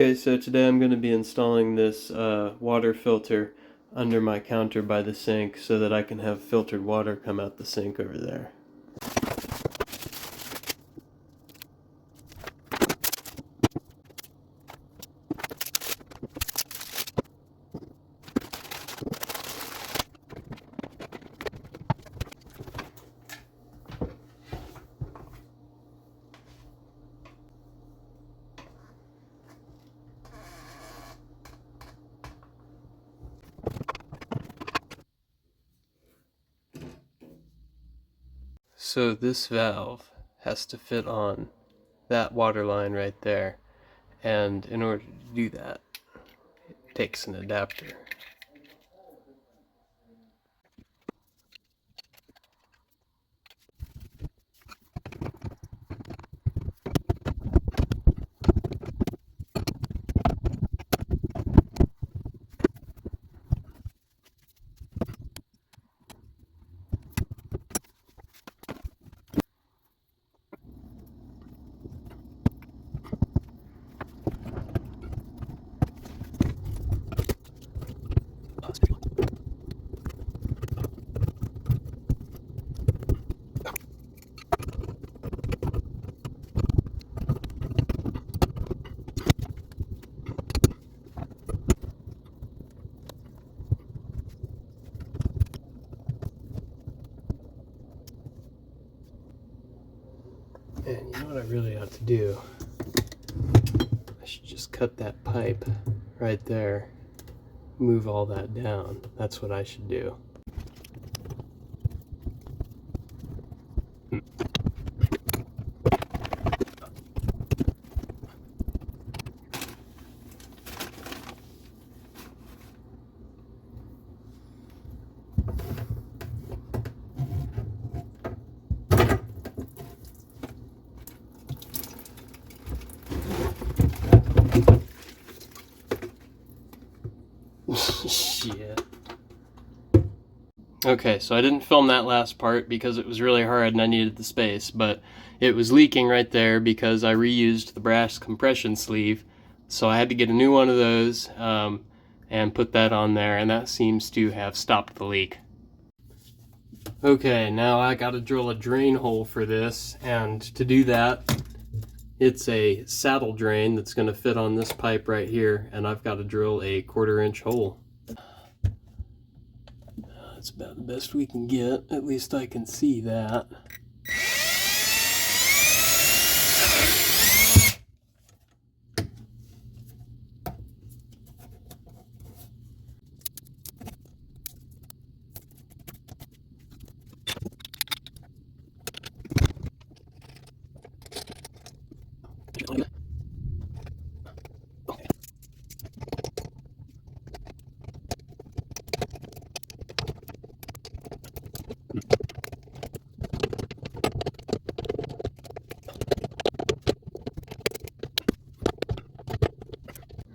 Okay, so today I'm going to be installing this water filter under my counter by the sink so that I can have filtered water come out the sink over there. So this valve has to fit on that water line right there, and in order to do that, it takes an adapter. And you know what I really ought to do? I should just cut that pipe right there, move all that down. That's what I should do. Shit. Okay, so I didn't film that last part because it was really hard and I needed the space, but it was leaking right there because I reused the brass compression sleeve, so I had to get a new one of those and put that on there, and that seems to have stopped the leak. Okay, now I gotta drill a drain hole for this, and to do that, it's a saddle drain that's going to fit on this pipe right here, and I've got to drill a 1/4-inch hole. That's about the best we can get. At least I can see that.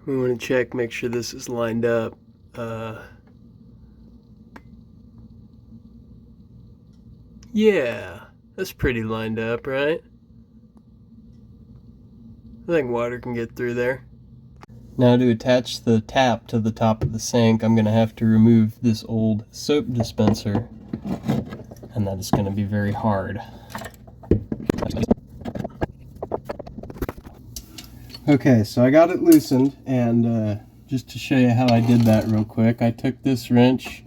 We want to check, make sure this is lined up. Yeah, that's pretty lined up, right? I think water can get through there. Now to attach the tap to the top of the sink, I'm going to have to remove this old soap dispenser, and that is going to be very hard. Okay, so I got it loosened, and just to show you how I did that real quick, I took this wrench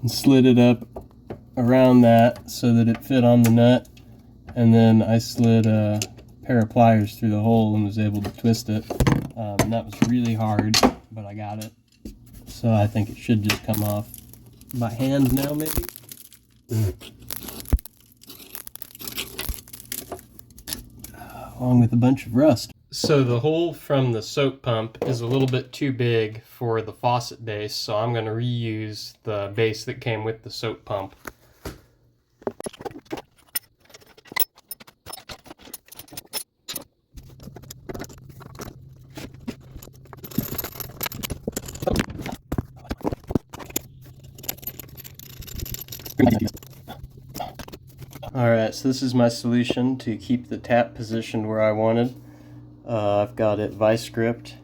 and slid it up around that so that it fit on the nut, and then I slid a pair of pliers through the hole and was able to twist it. And that was really hard, but I got it. So I think it should just come off by hand now, maybe? Along with a bunch of rust. So the hole from the soap pump is a little bit too big for the faucet base, so I'm going to reuse the base that came with the soap pump. Alright, so this is my solution to keep the tap positioned where I wanted. I've got it vice gripped,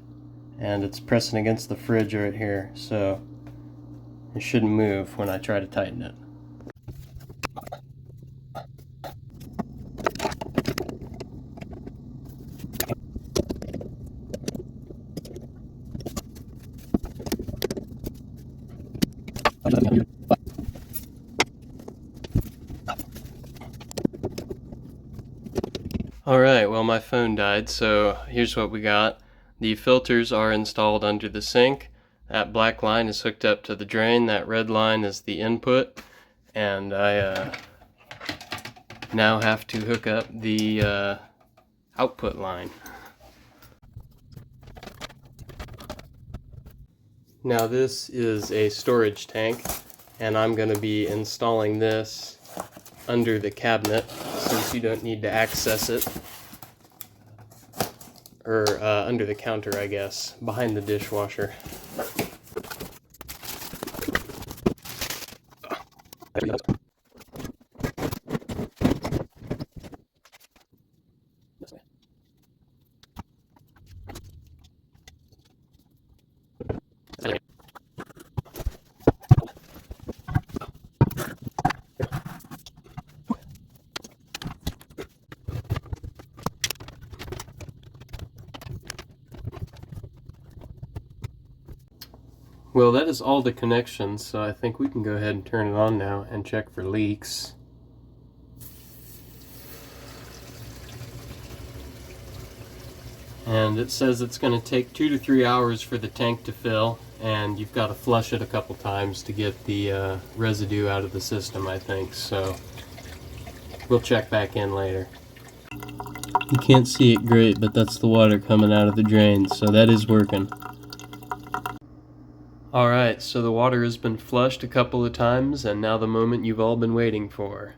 and it's pressing against the fridge right here, so it shouldn't move when I try to tighten it. Alright, well my phone died, so here's what we got. The filters are installed under the sink. That black line is hooked up to the drain, that red line is the input, and I now have to hook up the output line. Now this is a storage tank, and I'm going to be installing this under the cabinet since you don't need to access it, or under the counter, I guess, behind the dishwasher. Well, that is all the connections, so I think we can go ahead and turn it on now and check for leaks. And it says it's going to take 2 to 3 hours for the tank to fill, and you've got to flush it a couple times to get the residue out of the system, I think, so we'll check back in later. You can't see it great, but that's the water coming out of the drain, so that is working. Alright, so the water has been flushed a couple of times, and now the moment you've all been waiting for.